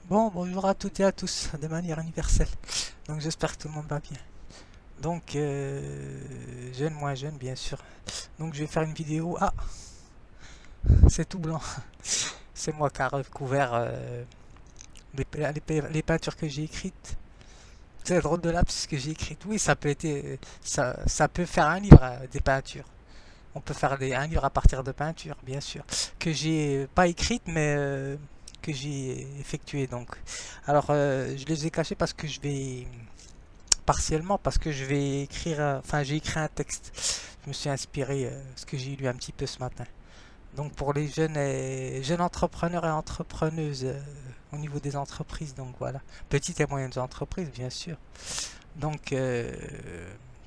Bon, bonjour à toutes et à tous, de manière universelle. Donc j'espère que tout le monde va bien. Donc, jeune, moins jeune, bien sûr. Donc je vais faire une vidéo. Ah, c'est tout blanc. C'est moi qui a recouvert les peintures que j'ai écrites. C'est drôle de là, puisque j'ai écrit. Oui, ça peut être, ça peut faire un livre, des peintures. On peut faire un livre à partir de peintures, bien sûr. Que j'ai pas écrite, mais que j'ai effectué. Donc, alors, je les ai cachés parce que je vais partiellement parce que je vais écrire, enfin j'ai écrit un texte. Je me suis inspiré, ce que j'ai lu un petit peu ce matin. Donc pour les jeunes entrepreneurs et entrepreneuses au niveau des entreprises, donc voilà, petites et moyennes entreprises bien sûr. Donc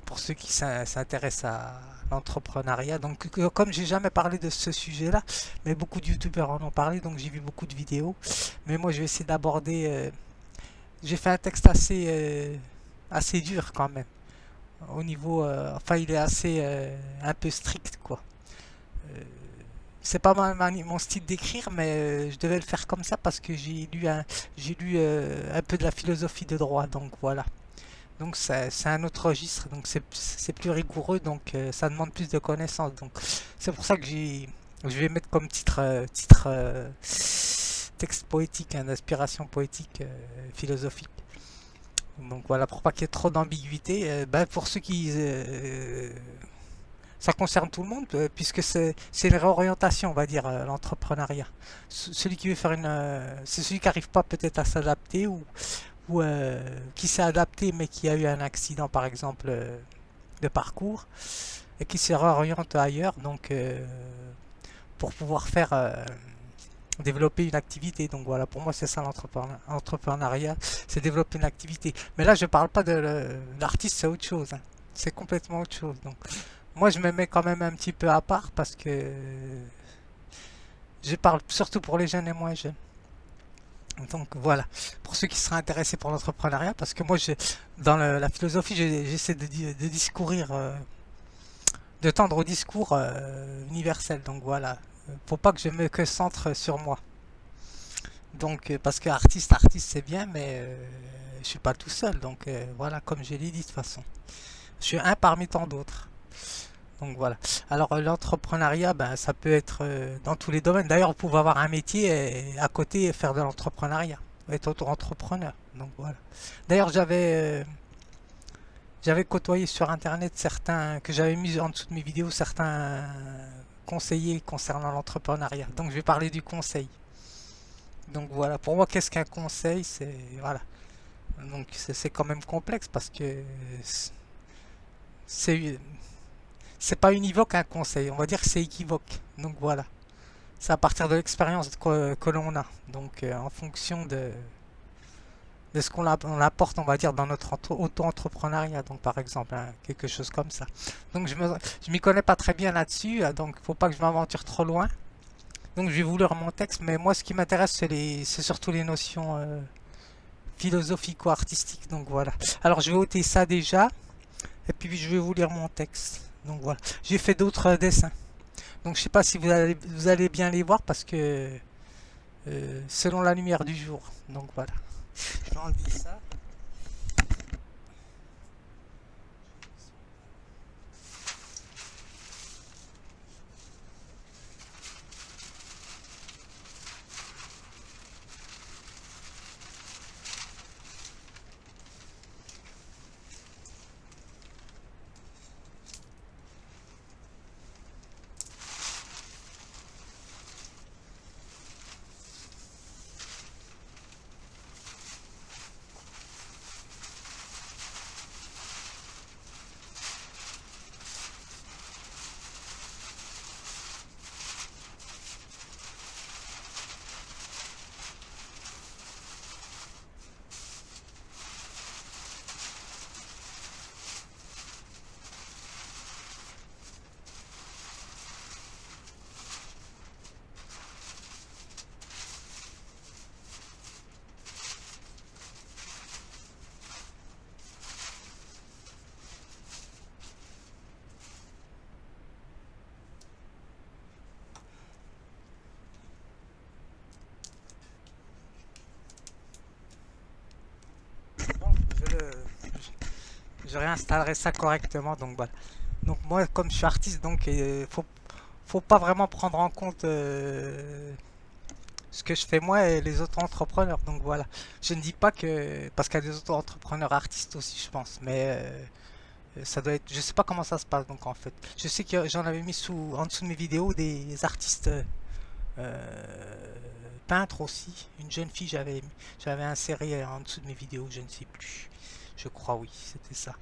pour ceux qui s'intéressent à l'entrepreneuriat, donc comme j'ai jamais parlé de ce sujet-là, mais beaucoup de youtubeurs en ont parlé, donc j'ai vu beaucoup de vidéos. Mais moi je vais essayer d'aborder. J'ai fait un texte assez dur quand même au niveau, enfin il est assez un peu strict quoi. Euh, c'est pas mon style d'écrire, mais je devais le faire comme ça parce que j'ai lu un peu de la philosophie de droit, donc voilà. Donc c'est un autre registre, donc c'est plus rigoureux, donc ça demande plus de connaissances. Donc c'est pour ça que je vais mettre comme titre texte poétique, hein, d'inspiration poétique, philosophique. Donc voilà, pour pas qu'il y ait trop d'ambiguïté, ben, pour ceux qui ça concerne tout le monde, puisque c'est une réorientation, on va dire, l'entrepreneuriat. Celui qui veut faire c'est celui qui n'arrive pas peut-être à s'adapter ou qui s'est adapté mais qui a eu un accident, par exemple, de parcours et qui se réoriente ailleurs, donc pour pouvoir faire développer une activité. Donc voilà, pour moi c'est ça l'entrepreneuriat, c'est développer une activité. Mais là je parle pas de l'artiste, c'est autre chose, hein. C'est complètement autre chose. Donc moi, je me mets quand même un petit peu à part parce que je parle surtout pour les jeunes et moins jeunes. Donc voilà, pour ceux qui seraient intéressés pour l'entrepreneuriat, parce que moi, dans la philosophie, j'essaie de discourir, de tendre au discours universel. Donc voilà, faut pas que je me que centre sur moi. Donc parce que artiste c'est bien, mais je suis pas tout seul. Donc voilà, comme je l'ai dit de toute façon, je suis un parmi tant d'autres. Donc voilà. Alors l'entrepreneuriat, ben, ça peut être dans tous les domaines. D'ailleurs, vous pouvez avoir un métier et à côté faire de l'entrepreneuriat, être auto-entrepreneur. Donc voilà. D'ailleurs, j'avais côtoyé sur internet certains que j'avais mis en dessous de mes vidéos certains conseillers concernant l'entrepreneuriat. Donc je vais parler du conseil. Donc voilà. Pour moi, qu'est-ce qu'un conseil? C'est voilà. Donc c'est quand même complexe parce que c'est c'est pas univoque un conseil. On va dire que c'est équivoque. Donc voilà. C'est à partir de l'expérience que l'on a. Donc en fonction de ce on apporte, on va dire, dans notre auto-entrepreneuriat. Donc par exemple, hein, quelque chose comme ça. Donc je m'y connais pas très bien là-dessus, donc faut pas que je m'aventure trop loin. Donc je vais vous lire mon texte, mais moi ce qui m'intéresse c'est surtout les notions philosophico-artistiques. Donc voilà. Alors je vais ôter ça déjà, et puis je vais vous lire mon texte. Donc voilà. J'ai fait d'autres dessins. Donc je sais pas si vous allez bien les voir parce que selon la lumière du jour. Donc voilà. Je vais enlever ça. je réinstallerai ça correctement. Donc voilà. Donc moi, comme je suis artiste, donc faut pas vraiment prendre en compte ce que je fais moi et les autres entrepreneurs. Donc voilà. Je ne dis pas que parce qu'il y a des autres entrepreneurs artistes aussi, je pense, mais ça doit être. Je sais pas comment ça se passe donc en fait. Je sais que j'en avais mis en dessous de mes vidéos des artistes peintres aussi. Une jeune fille, j'avais inséré en dessous de mes vidéos, je ne sais plus. Je crois oui, c'était ça.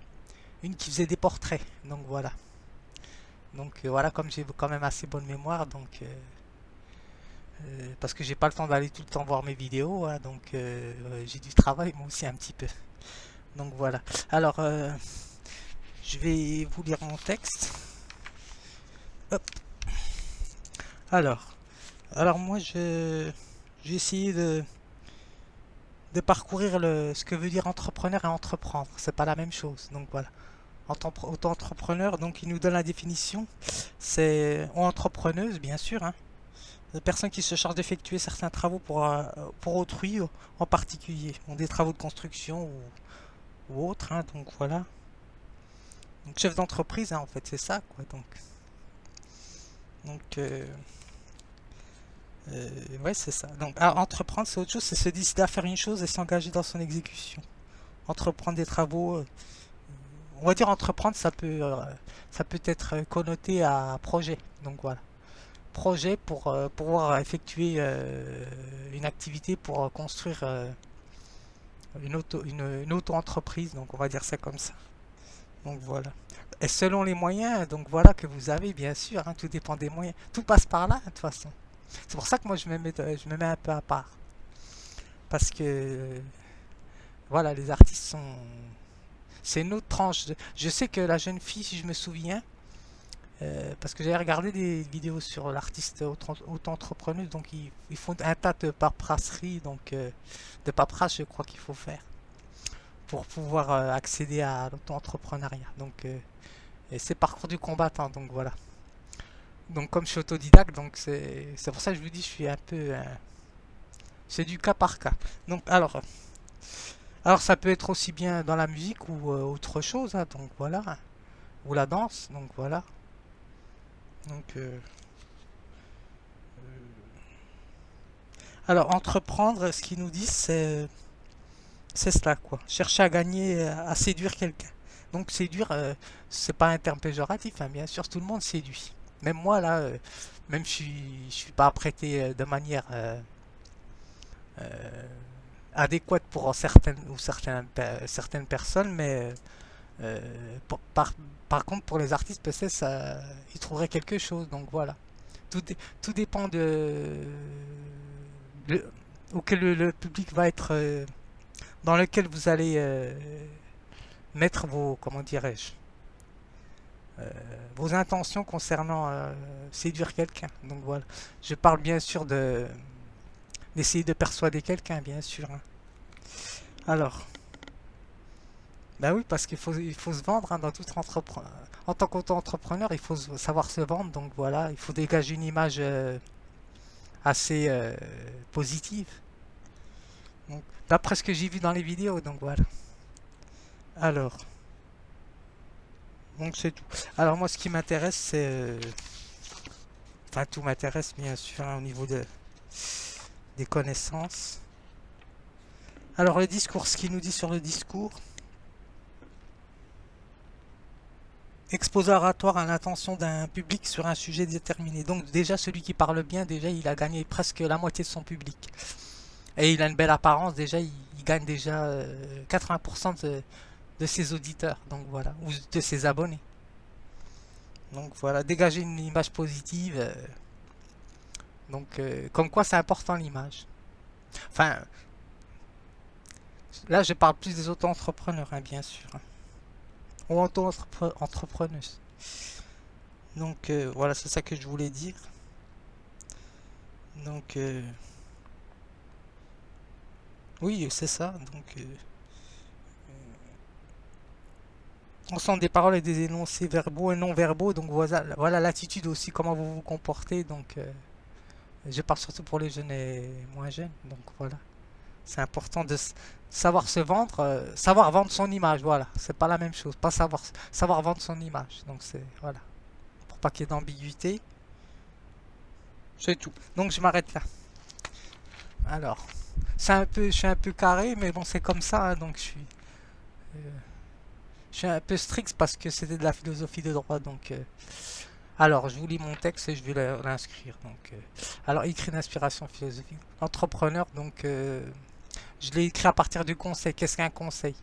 Une qui faisait des portraits. Donc voilà. Donc voilà, comme j'ai quand même assez bonne mémoire, donc parce que j'ai pas le temps d'aller tout le temps voir mes vidéos, hein, donc j'ai du travail moi aussi un petit peu. Donc voilà. Alors je vais vous lire mon texte. Hop. Alors, alors moi j'ai essayé de parcourir ce que veut dire entrepreneur et entreprendre. C'est pas la même chose. Donc voilà. Auto-entrepreneur, donc il nous donne la définition. C'est ou entrepreneuse, bien sûr, hein. Des personnes qui se chargent d'effectuer certains travaux pour autrui, en particulier. Bon, des travaux de construction ou autres, hein, donc voilà. Donc chef d'entreprise, hein, en fait, c'est ça, quoi. Donc ouais, c'est ça. Donc entreprendre, c'est autre chose, c'est se décider à faire une chose et s'engager dans son exécution. Entreprendre des travaux, on va dire entreprendre, ça peut être connoté à projet. Donc voilà. Projet pour pouvoir effectuer une activité pour construire une auto-entreprise, donc on va dire ça comme ça. Donc voilà. Et selon les moyens, donc voilà que vous avez, bien sûr, hein, tout dépend des moyens. Tout passe par là, de toute façon. C'est pour ça que moi je me mets un peu à part. Parce que voilà, les artistes sont. C'est une autre tranche. Je sais que la jeune fille, si je me souviens, parce que j'avais regardé des vidéos sur l'artiste auto-entrepreneuse, donc ils font un tas de paperasserie, donc de paperasse, je crois qu'il faut faire pour pouvoir accéder à l'auto-entrepreneuriat. Donc, et c'est parcours du combattant, donc voilà. Donc comme je suis autodidacte, donc c'est pour ça que je vous dis, je suis un peu, c'est du cas par cas. Donc alors ça peut être aussi bien dans la musique ou autre chose, hein, donc voilà, ou la danse, donc voilà. Donc alors entreprendre, ce qu'ils nous disent, c'est cela quoi. Chercher à gagner, à séduire quelqu'un. Donc séduire, c'est pas un terme péjoratif, hein, bien sûr, tout le monde séduit. Même moi là, même je suis pas apprêté de manière euh, adéquate pour certaines personnes, mais par contre pour les artistes peut-être ça, ils trouveraient quelque chose. Donc voilà, tout dépend de auquel le public va être, dans lequel vous allez mettre vos, comment dirais-je, vos intentions concernant séduire quelqu'un. Donc voilà, je parle bien sûr d'essayer de persuader quelqu'un, bien sûr, hein. Alors, bah oui, parce il faut se vendre, hein, dans tout entrepreneur. En tant qu'auto-entrepreneur, il faut savoir se vendre. Donc voilà, il faut dégager une image assez positive. Donc, d'après ce que j'ai vu dans les vidéos, donc voilà. Alors, donc c'est tout. Alors moi, ce qui m'intéresse, c'est, enfin tout m'intéresse bien sûr, hein, au niveau des connaissances. Alors le discours, ce qu'il nous dit sur le discours, exposé oratoire à l'intention d'un public sur un sujet déterminé. Donc déjà celui qui parle bien, déjà il a gagné presque la moitié de son public. Et il a une belle apparence, déjà il gagne déjà 80% de ses auditeurs, donc voilà, ou de ses abonnés. Donc voilà, dégager une image positive. Donc comme quoi c'est important l'image. Enfin, là je parle plus des auto-entrepreneurs, hein, bien sûr, hein, ou auto-entrepreneuses. Donc voilà, c'est ça que je voulais dire. Donc oui, c'est ça. Donc ensemble des paroles et des énoncés verbaux et non verbaux. Donc voilà l'attitude aussi, comment vous vous comportez. Donc je parle surtout pour les jeunes et moins jeunes. Donc voilà. C'est important de savoir se vendre, savoir vendre son image, voilà. C'est pas la même chose, pas savoir vendre son image. Donc c'est, voilà. Pour pas qu'il y ait d'ambiguïté, c'est tout. Donc je m'arrête là. Alors, je suis un peu carré, mais bon, c'est comme ça, hein, donc euh, je suis un peu strict parce que c'était de la philosophie de droit, donc... alors, je vous lis mon texte et je vais l'inscrire. Donc, alors, écrit d'inspiration philosophique. Entrepreneur, donc, je l'ai écrit à partir du conseil. Qu'est-ce qu'un conseil?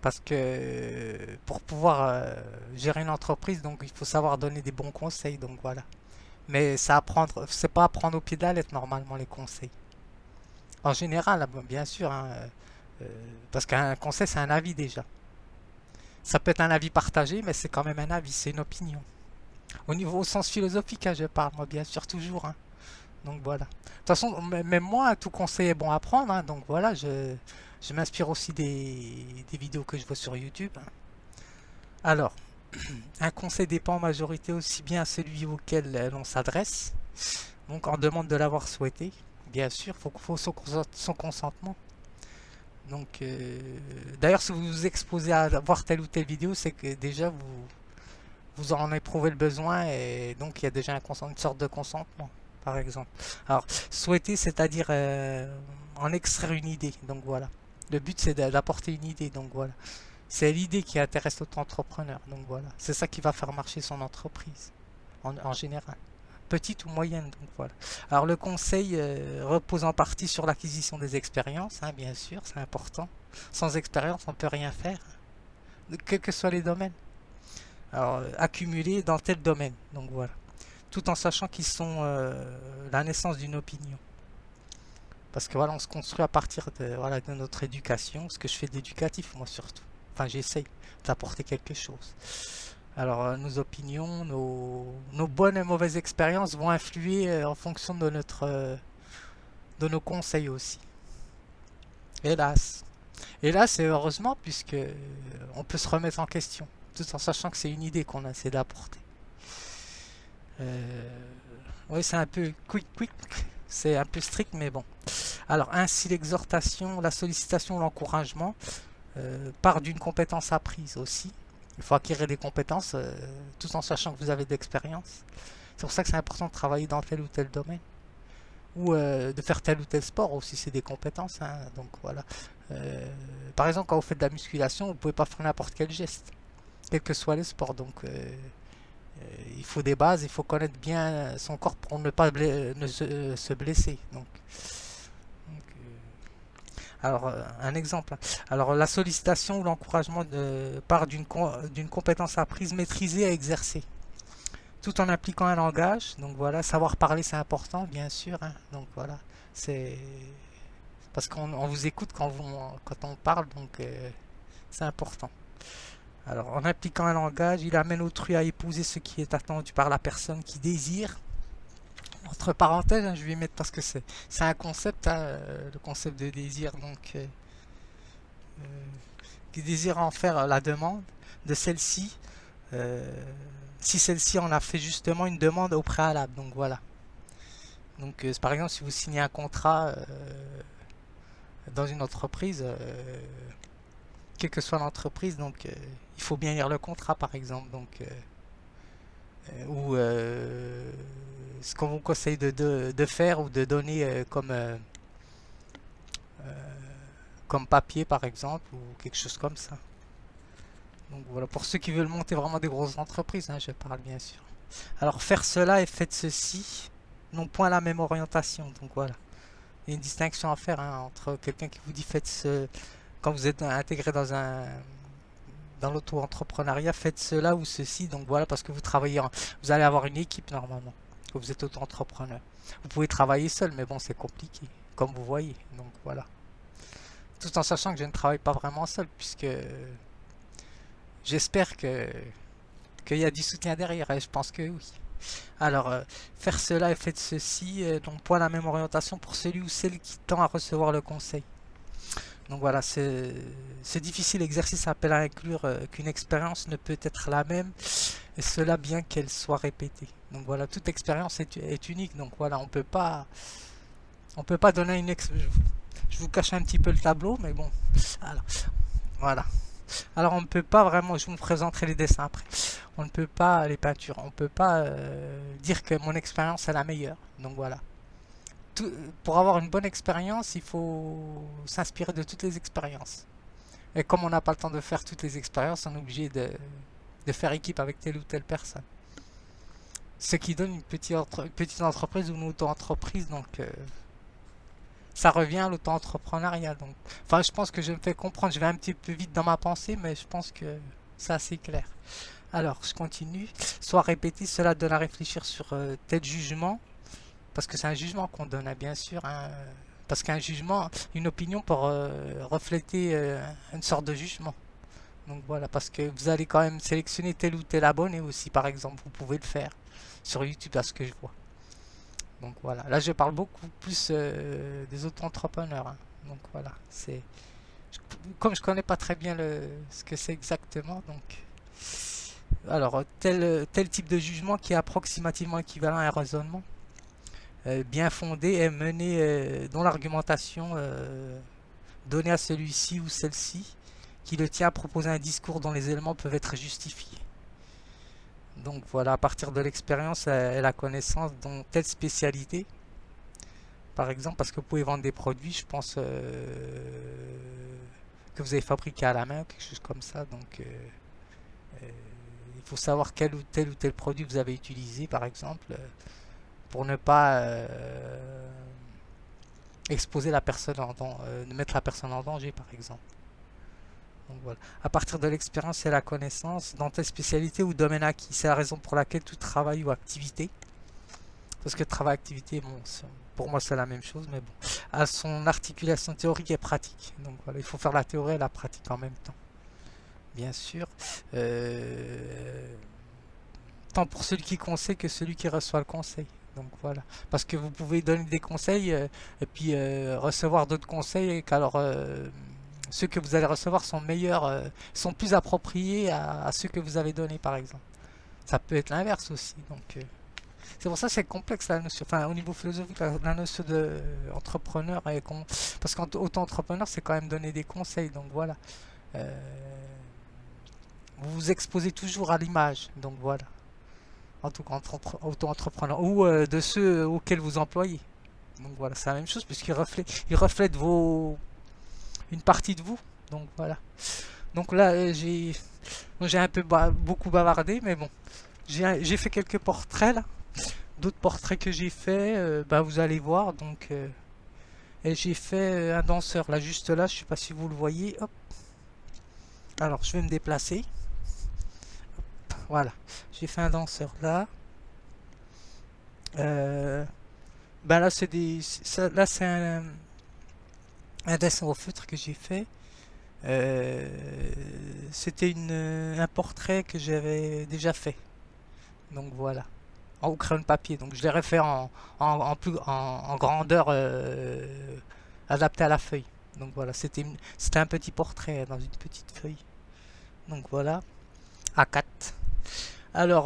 Parce que pour pouvoir gérer une entreprise, donc il faut savoir donner des bons conseils. Donc voilà. Mais c'est pas à prendre au pied de la lettre normalement les conseils. En général, bien sûr, hein, euh, parce qu'un conseil c'est un avis déjà. Ça peut être un avis partagé, mais c'est quand même un avis, c'est une opinion. Au sens philosophique, hein, je parle, moi, bien sûr, toujours, hein. Donc voilà. De toute façon, même moi, tout conseil est bon à prendre, hein. Donc voilà, je m'inspire aussi des vidéos que je vois sur YouTube, hein. Alors, un conseil dépend en majorité aussi bien à celui auquel l'on s'adresse. Donc on demande de l'avoir souhaité. Bien sûr, faut son consentement. Donc, d'ailleurs, si vous vous exposez à voir telle ou telle vidéo, c'est que déjà vous en éprouvez le besoin et donc il y a déjà une sorte de consentement, par exemple. Alors, souhaiter, c'est-à-dire en extraire une idée. Donc voilà. Le but, c'est d'apporter une idée. Donc voilà. C'est l'idée qui intéresse l'auto-entrepreneur. Donc voilà. C'est ça qui va faire marcher son entreprise, en général. Petite ou moyenne. Donc voilà. Alors, le conseil repose en partie sur l'acquisition des expériences, hein, bien sûr, c'est important. Sans expérience, on ne peut rien faire, quels que soient les domaines. Alors, accumulés dans tel domaine. Donc voilà. Tout en sachant qu'ils sont la naissance d'une opinion. Parce que voilà, on se construit à partir de, voilà, de notre éducation, ce que je fais d'éducatif, moi surtout. Enfin, j'essaye d'apporter quelque chose. Alors, nos opinions, nos bonnes et mauvaises expériences vont influer en fonction de nos conseils aussi. Hélas. Hélas et heureusement, puisque on peut se remettre en question, tout en sachant que c'est une idée qu'on essaie d'apporter. Euh, oui, c'est un peu quick, c'est un peu strict, mais bon. Alors, ainsi l'exhortation, la sollicitation, l'encouragement part d'une compétence apprise aussi. Il faut acquérir des compétences tout en sachant que vous avez de l'expérience. C'est pour ça que c'est important de travailler dans tel ou tel domaine. Ou de faire tel ou tel sport aussi, c'est des compétences, hein. Donc voilà. Par exemple, quand vous faites de la musculation, vous ne pouvez pas faire n'importe quel geste, quel que soit le sport. Donc il faut des bases, il faut connaître bien son corps pour ne pas se blesser. Donc, alors, un exemple, hein. Alors, la sollicitation ou l'encouragement part d'une compétence apprise, maîtrisée à exercer, tout en appliquant un langage. Donc voilà, savoir parler, c'est important, bien sûr, hein. Donc voilà, c'est parce qu'on vous écoute quand on parle, donc c'est important. Alors, en appliquant un langage, il amène autrui à épouser ce qui est attendu par la personne qui désire. Entre parenthèses, hein, je vais mettre parce que c'est un concept, hein, le concept de désir, donc euh, qui désire en faire la demande de celle-ci, euh, si celle-ci en a fait justement une demande au préalable. Donc voilà. Donc par exemple, si vous signez un contrat dans une entreprise, quelle que soit l'entreprise, donc il faut bien lire le contrat par exemple. Donc ou ce qu'on vous conseille de faire ou de donner comme papier par exemple ou quelque chose comme ça. Donc voilà, pour ceux qui veulent monter vraiment des grosses entreprises, hein, je parle bien sûr. Alors faire cela et faites ceci n'ont point la même orientation. Donc voilà, il y a une distinction à faire, hein, entre quelqu'un qui vous dit faites ce quand vous êtes intégré dans l'auto-entrepreneuriat, faites cela ou ceci. Donc voilà, parce que vous allez avoir une équipe normalement. Quand vous êtes auto-entrepreneur, vous pouvez travailler seul, mais bon, c'est compliqué, comme vous voyez. Donc voilà, tout en sachant que je ne travaille pas vraiment seul, puisque j'espère qu'il y a du soutien derrière, et je pense que oui. Alors, faire cela et faites ceci n'ont pas la même orientation pour celui ou celle qui tend à recevoir le conseil. Donc voilà, c'est difficile. L'exercice appelle à inclure qu'une expérience ne peut être la même, et cela bien qu'elle soit répétée. Donc voilà, toute expérience est unique. Donc voilà, on peut pas donner Je vous cache un petit peu le tableau, mais bon. Alors, voilà. Alors on ne peut pas vraiment, je vous présenterai les dessins après. On ne peut pas, les peintures, on ne peut pas dire que mon expérience est la meilleure. Donc voilà. Pour avoir une bonne expérience, il faut s'inspirer de toutes les expériences. Et comme on n'a pas le temps de faire toutes les expériences, on est obligé de faire équipe avec telle ou telle personne. Ce qui donne une petite entreprise ou une auto-entreprise, donc ça revient à l'auto-entrepreneuriat. Donc, enfin, je pense que je me fais comprendre. Je vais un petit peu vite dans ma pensée, mais je pense que c'est assez clair. Alors, je continue. Soit répéter, cela donne à réfléchir sur tel jugement, parce que c'est un jugement qu'on donne, hein, bien sûr. Hein, parce qu'un jugement, une opinion pour refléter une sorte de jugement. Donc voilà, parce que vous allez quand même sélectionner tel ou tel abonné aussi, par exemple. Vous pouvez le faire sur YouTube, à ce que je vois. Donc voilà, là je parle beaucoup plus des auto-entrepreneurs. Hein. Donc voilà, comme je connais pas très bien ce que c'est exactement, donc alors tel type de jugement qui est approximativement équivalent à un raisonnement bien fondé est mené dont l'argumentation donnée à celui-ci ou celle-ci qui le tient à proposer un discours dont les éléments peuvent être justifiés. Donc voilà, à partir de l'expérience et la connaissance dont telle spécialité, par exemple, parce que vous pouvez vendre des produits, je pense, que vous avez fabriqué à la main, quelque chose comme ça. Donc il faut savoir quel ou tel produit vous avez utilisé, par exemple, pour ne pas exposer la personne mettre la personne en danger, par exemple. Donc voilà. À partir de l'expérience et la connaissance, dans telle spécialité ou domaine acquis, c'est la raison pour laquelle tout travail ou activité, parce que travail et activité, bon, pour moi c'est la même chose, mais bon, a son articulation théorique et pratique. Donc voilà, il faut faire la théorie et la pratique en même temps, bien sûr. Tant pour celui qui conseille que celui qui reçoit le conseil. Donc voilà, parce que vous pouvez donner des conseils et puis recevoir d'autres conseils, et qu'alors ceux que vous allez recevoir sont meilleurs, sont plus appropriés à ceux que vous avez donnés, par exemple. Ça peut être l'inverse aussi. Donc, c'est pour ça que c'est complexe la notion. Enfin, au niveau philosophique, la notion de entrepreneur est parce qu'auto-entrepreneur, c'est quand même donner des conseils. Donc voilà, Euh, vous vous exposez toujours à l'image. Donc voilà, en tout cas, auto-entrepreneur ou de ceux auxquels vous employez. Donc voilà, c'est la même chose puisqu'il reflète une partie de vous. Donc voilà. Donc là, j'ai un peu beaucoup bavardé, mais bon, j'ai fait quelques portraits là. D'autres portraits que j'ai fait, bah, vous allez voir. Donc, et j'ai fait un danseur là, juste là. Je sais pas si vous le voyez. Hop. Alors, je vais me déplacer. Voilà, j'ai fait un danseur là. Bah là, là, c'est un dessin au feutre que j'ai fait. Euh, C'était un portrait que j'avais déjà fait. Donc voilà. Au crayon de papier. Donc je l'ai refait en grandeur adaptée à la feuille. Donc voilà, c'était un petit portrait dans une petite feuille. Donc voilà, A4. Alors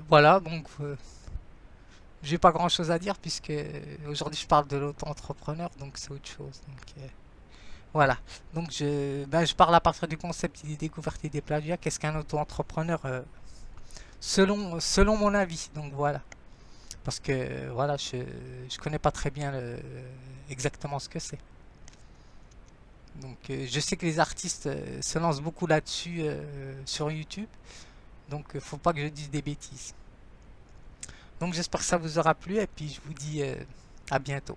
voilà, donc j'ai pas grand chose à dire puisque aujourd'hui je parle de l'auto-entrepreneur, donc c'est autre chose. Donc voilà, donc je parle à partir du concept des découvertes et des plagiats. Qu'est-ce qu'un auto-entrepreneur selon mon avis. Donc voilà. Parce que voilà, je connais pas très bien exactement ce que c'est. Donc je sais que les artistes se lancent beaucoup là-dessus sur YouTube. Donc faut pas que je dise des bêtises. Donc j'espère que ça vous aura plu et puis je vous dis à bientôt.